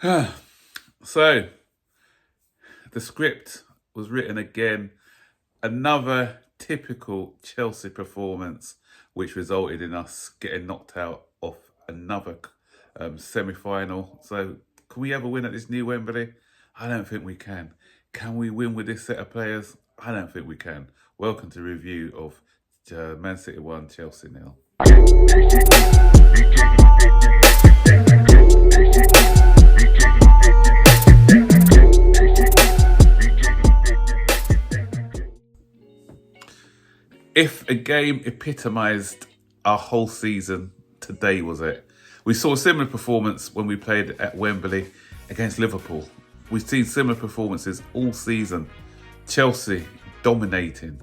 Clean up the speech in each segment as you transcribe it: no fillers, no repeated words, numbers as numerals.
So, the script was written again. Another typical Chelsea performance, which resulted in us getting knocked out of another semi final. So, can we ever win at this new Wembley? I don't think we can. Can we win with this set of players? I don't think we can. Welcome to review of Man City 1, Chelsea 0. If a game epitomised our whole season, today was it. We saw a similar performance when we played at Wembley against Liverpool. We've seen similar performances all season. Chelsea dominating.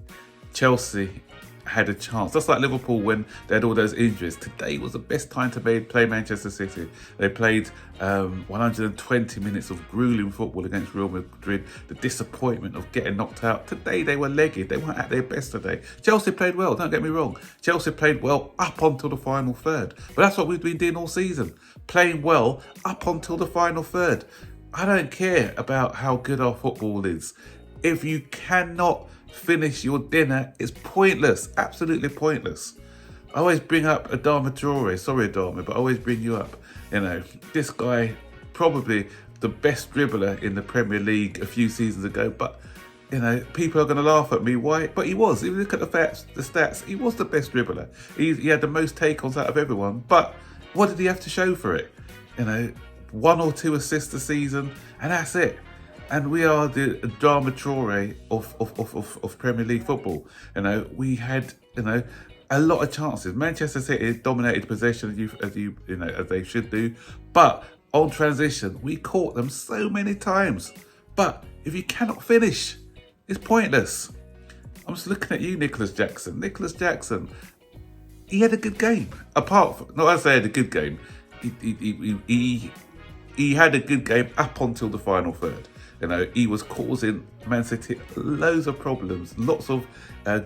Chelsea had a chance. Just like Liverpool when they had all those injuries. Today was the best time to play Manchester City. They played 120 minutes of grueling football against Real Madrid. The disappointment of getting knocked out. Today they were legged. They weren't at their best today. Chelsea played well, don't get me wrong. Chelsea played well up until the final third. But that's what we've been doing all season. Playing well up until the final third. I don't care about how good our football is. If you cannot finish your dinner, it's pointless, absolutely pointless. I always bring up Adama Traore, sorry Adama, but I always bring you up. This guy, probably the best dribbler in the Premier League a few seasons ago, but people are going to laugh at me. Why? But he was. If you look at the stats, he was the best dribbler. He had the most take-ons out of everyone, but what did he have to show for it? 1 or 2 assists a season, and that's it. And we are the Adama Traore of Premier League football. We had a lot of chances. Manchester City dominated possession as they should do, but on transition we caught them so many times. But if you cannot finish, it's pointless. I'm just looking at you, Nicholas Jackson. Nicholas Jackson, he had a good game. I say he had a good game. He had a good game up until the final third. He was causing Man City loads of problems, lots of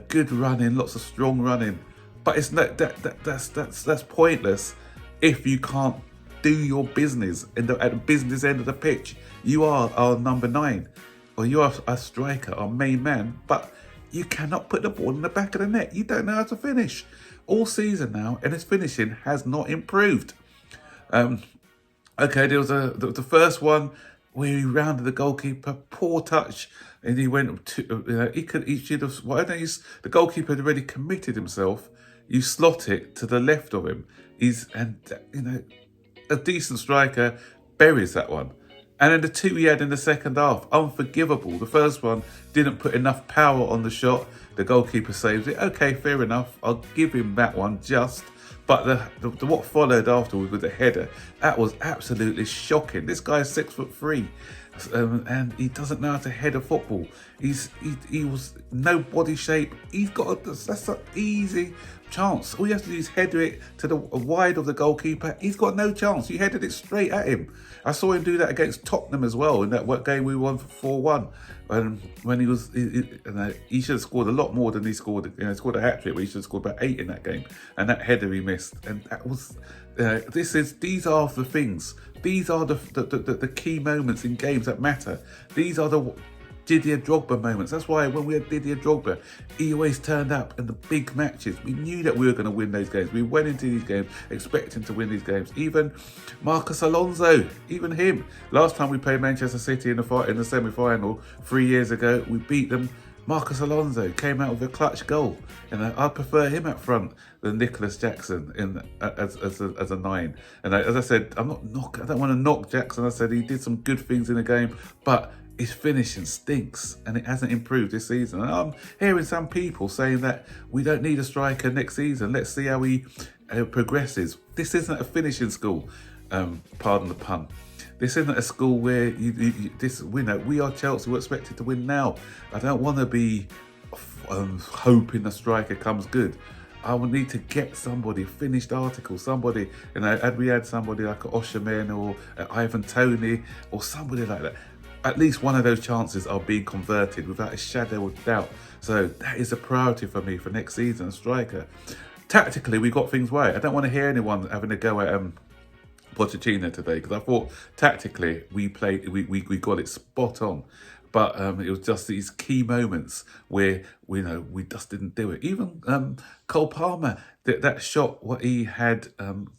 good running, lots of strong running. But it's not that's pointless if you can't do your business at the business end of the pitch. You are our number 9, or you are a striker, our main man, but you cannot put the ball in the back of the net. You don't know how to finish. All season now, and his finishing has not improved. Okay, there was the first one where he rounded the goalkeeper, poor touch, and he went to, he should have, the goalkeeper had already committed himself. You slot it to the left of him. A decent striker buries that one. And then the 2 he had in the second half, unforgivable. The first one didn't put enough power on the shot. The goalkeeper saves it. Okay, fair enough. I'll give him that one just. But what followed afterwards with the header, that was absolutely shocking. This guy's 6'3", and he doesn't know how to head a football. He was no body shape. That's an easy chance. All you have to do is header it to the wide of the goalkeeper. He's got no chance. You headed it straight at him. I saw him do that against Tottenham as well in that game we won for 4-1. When he should have scored a lot more than he scored. He scored a hat trick, but he should have scored about 8 in that game. And that header he missed. And that was. These are the things. These are the key moments in games that matter. These are the Didier Drogba moments. That's why when we had Didier Drogba, he always turned up in the big matches. We knew that we were going to win those games. We went into these games expecting to win these games. Even Marcus Alonso, even him. Last time we played Manchester City in the semi-final 3 years ago, we beat them. Marcus Alonso came out with a clutch goal, and I prefer him up front than Nicholas Jackson as a 9. And as I said, I don't want to knock Jackson. I said he did some good things in the game, but his finishing stinks and it hasn't improved this season. And I'm hearing some people saying that we don't need a striker next season. Let's see how he progresses. This isn't a finishing school, pardon the pun. This isn't a school where we are Chelsea. We're expected to win now. I don't want to be hoping the striker comes good. I would need to get somebody, finished article, somebody, had we had somebody like Osimhen or Ivan Toney or somebody like that, at least one of those chances are being converted without a shadow of doubt. So that is a priority for me for next season, a striker. Tactically, we got things right. I don't want to hear anyone having a go at Pochettino today, because I thought tactically we got it spot on, but it was just these key moments where we just didn't do it. Even Cole Palmer, that shot, what he had,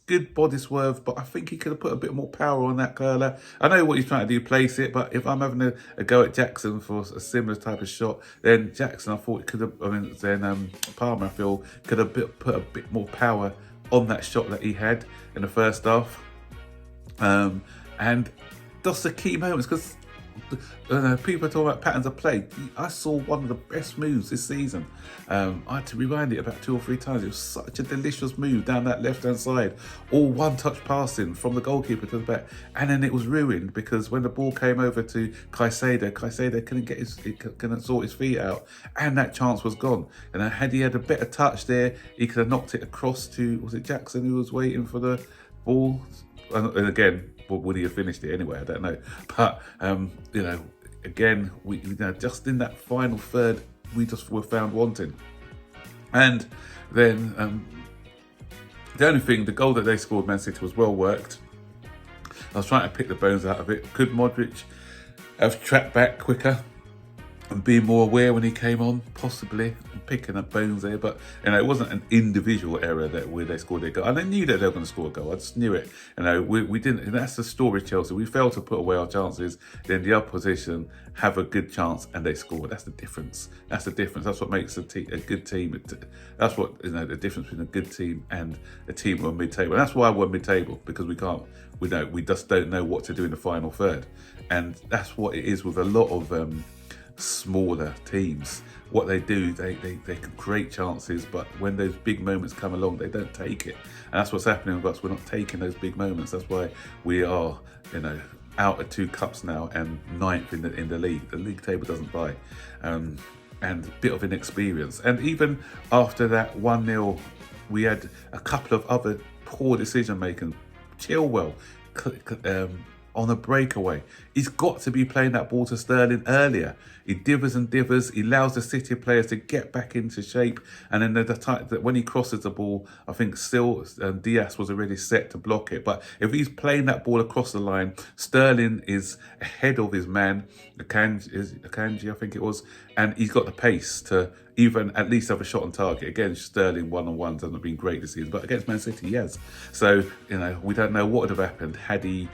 good body swerve, but I think he could have put a bit more power on that curler. I know what he's trying to do, place it, but if I'm having a go at Jackson for a similar type of shot, then Jackson, I thought could have. I mean, then Palmer, I feel, could have put a bit more power on that shot that he had in the first half. And that's the key moments, because people are talking about patterns of play. I saw one of the best moves this season. I had to rewind it about 2 or 3 times. It was such a delicious move down that left-hand side, all one-touch passing from the goalkeeper to the back, and then it was ruined because when the ball came over to Caicedo couldn't sort his feet out, and that chance was gone. And had he had a better touch there, he could have knocked it across to, was it Jackson who was waiting for the ball? And again, would he have finished it anyway? I don't know. But, again, we just in that final third, we just were found wanting. And then the only thing, the goal that they scored, Man City, was well worked. I was trying to pick the bones out of it. Could Modric have tracked back quicker and be more aware when he came on? Possibly. I'm picking up bones there, but it wasn't an individual error where they scored their goal. And I knew that they were going to score a goal. I just knew it. We didn't. And that's the story of Chelsea. We failed to put away our chances. Then the opposition have a good chance and they score. That's the difference. That's the difference. That's what makes a good team. That's what the difference between a good team and a team who are mid-table. And that's why we're mid-table, because we just don't know what to do in the final third. And that's what it is with a lot of smaller teams. What they do, they can create chances, but when those big moments come along, they don't take it. And that's what's happening with us. We're not taking those big moments. That's why we are, out of 2 cups now and 9th in the league. The league table doesn't buy. And a bit of inexperience. And even after that 1-0, we had a couple of other poor decision making. Chilwell, on a breakaway. He's got to be playing that ball to Sterling earlier. He divers and divers. He allows the City players to get back into shape. And then the time that when he crosses the ball, I think still Diaz was already set to block it. But if he's playing that ball across the line, Sterling is ahead of his man, Akanji, I think it was, and he's got the pace to even at least have a shot on target. Again, Sterling one-on-ones hasn't been great this season, but against Man City, he has. So, we don't know what would have happened had he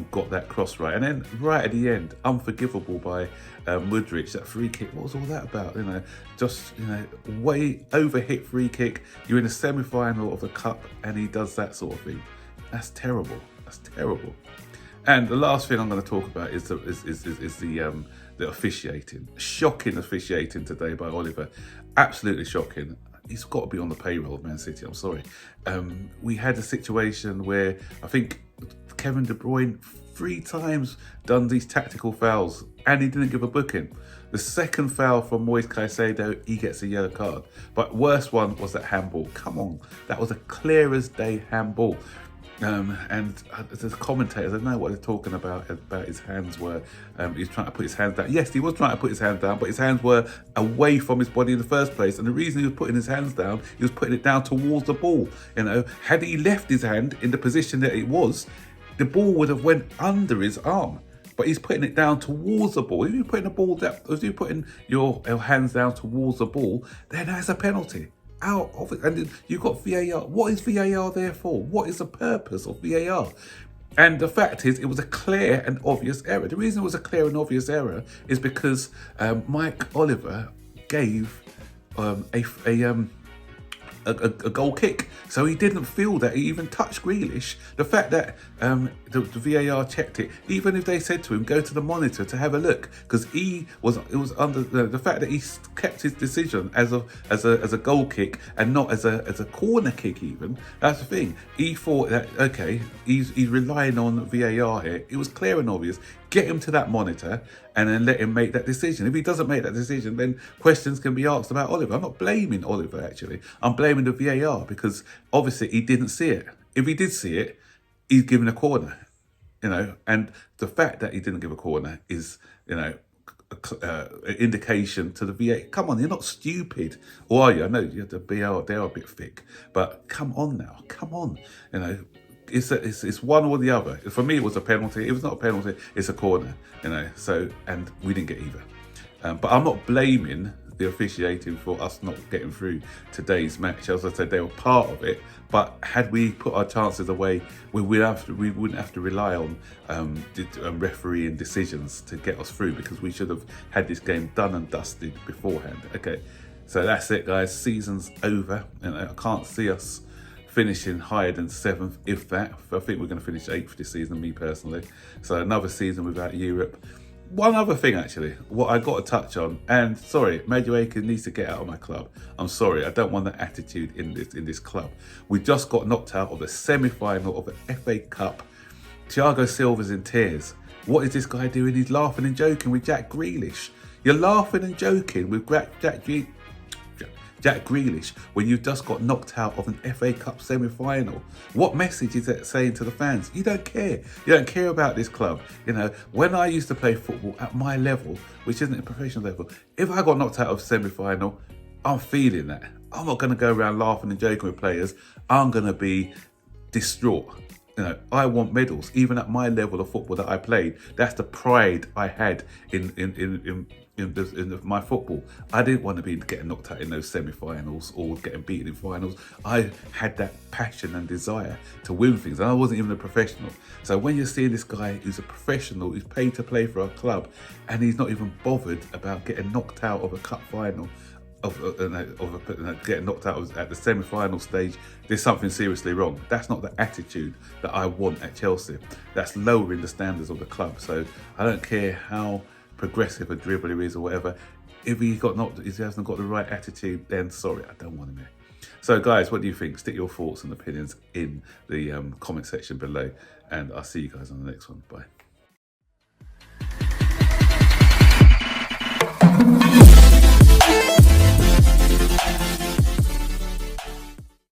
got that cross right. And then right at the end, unforgivable by Modric, that free kick. What was all that about? Way overhit free kick. You're in a semi-final of the cup and he does that sort of thing. That's terrible. That's terrible. And the last thing I'm going to talk about is the officiating. Shocking officiating today by Oliver. Absolutely shocking. He's got to be on the payroll of Man City. I'm sorry. We had a situation where I think Kevin De Bruyne 3 times done these tactical fouls and he didn't give a booking. The second foul from Moise Caicedo, he gets a yellow card. But worst one was that handball. Come on, that was a clear as day handball. And the commentators, I don't know what they're talking about his hands were. He's trying to put his hands down. Yes, he was trying to put his hands down, but his hands were away from his body in the first place. And the reason he was putting his hands down, he was putting it down towards the ball. Had he left his hand in the position that it was, the ball would have went under his arm. But he's putting it down towards the ball. If you're putting the ball down, if you're putting your hands down towards the ball, then that's a penalty. Out of it. And you've got VAR. What is VAR there for? What is the purpose of VAR? And the fact is, it was a clear and obvious error. The reason it was a clear and obvious error is because Mike Oliver gave a goal kick. So he didn't feel that he even touched Grealish. The fact that the VAR checked it, even if they said to him, go to the monitor to have a look, because it was under the fact that he kept his decision as a goal kick and not as a corner kick even. That's the thing. He thought that, okay, he's relying on VAR here. It was clear and obvious. Get him to that monitor and then let him make that decision. If he doesn't make that decision, then questions can be asked about Oliver. I'm not blaming Oliver, actually. I'm blaming the VAR because obviously he didn't see it. If he did see it, he's given a corner, and the fact that he didn't give a corner is, an indication to the VAR. Come on, you're not stupid, or are you? I know the VAR, they are a bit thick, but come on now, come on, it's one or the other. For me, it was a penalty. It was not a penalty. It's a corner, you know. So, and we didn't get either. But I'm not blaming the officiating for us not getting through today's match. As I said, they were part of it. But had we put our chances away, we wouldn't have to rely on refereeing decisions to get us through, because we should have had this game done and dusted beforehand. Okay, so that's it, guys. Season's over. You know, I can't see us finishing higher than 7th, if that. I think we're going to finish 8th this season, me personally. So another season without Europe. One other thing, actually, what I got to touch on, and sorry, Madueke needs to get out of my club. I'm sorry, I don't want that attitude in this club. We just got knocked out of the semi-final of the FA Cup. Thiago Silva's in tears. What is this guy doing? He's laughing and joking with Jack Grealish. You're laughing and joking with Jack Grealish when you just got knocked out of an FA Cup semi-final. What message is that saying to the fans? You don't care. You don't care about this club. You know, when I used to play football at my level, which isn't a professional level, if I got knocked out of semi-final, I'm feeling that. I'm not going to go around laughing and joking with players. I'm going to be distraught. You know, I want medals, even at my level of football that I played. That's the pride I had in my football. I didn't want to be getting knocked out in those semi-finals or getting beaten in finals. I had that passion and desire to win things, and I wasn't even a professional. So when you're seeing this guy who's a professional, who's paid to play for our club, and he's not even bothered about getting knocked out of a cup final, getting knocked out at the semi-final stage, there's something seriously wrong. That's not the attitude that I want at Chelsea. That's lowering the standards of the club. So I don't care how progressive a dribbler is or whatever. If he hasn't got the right attitude, then sorry, I don't want him here. So guys, what do you think? Stick your thoughts and opinions in the comment section below, and I'll see you guys on the next one. Bye.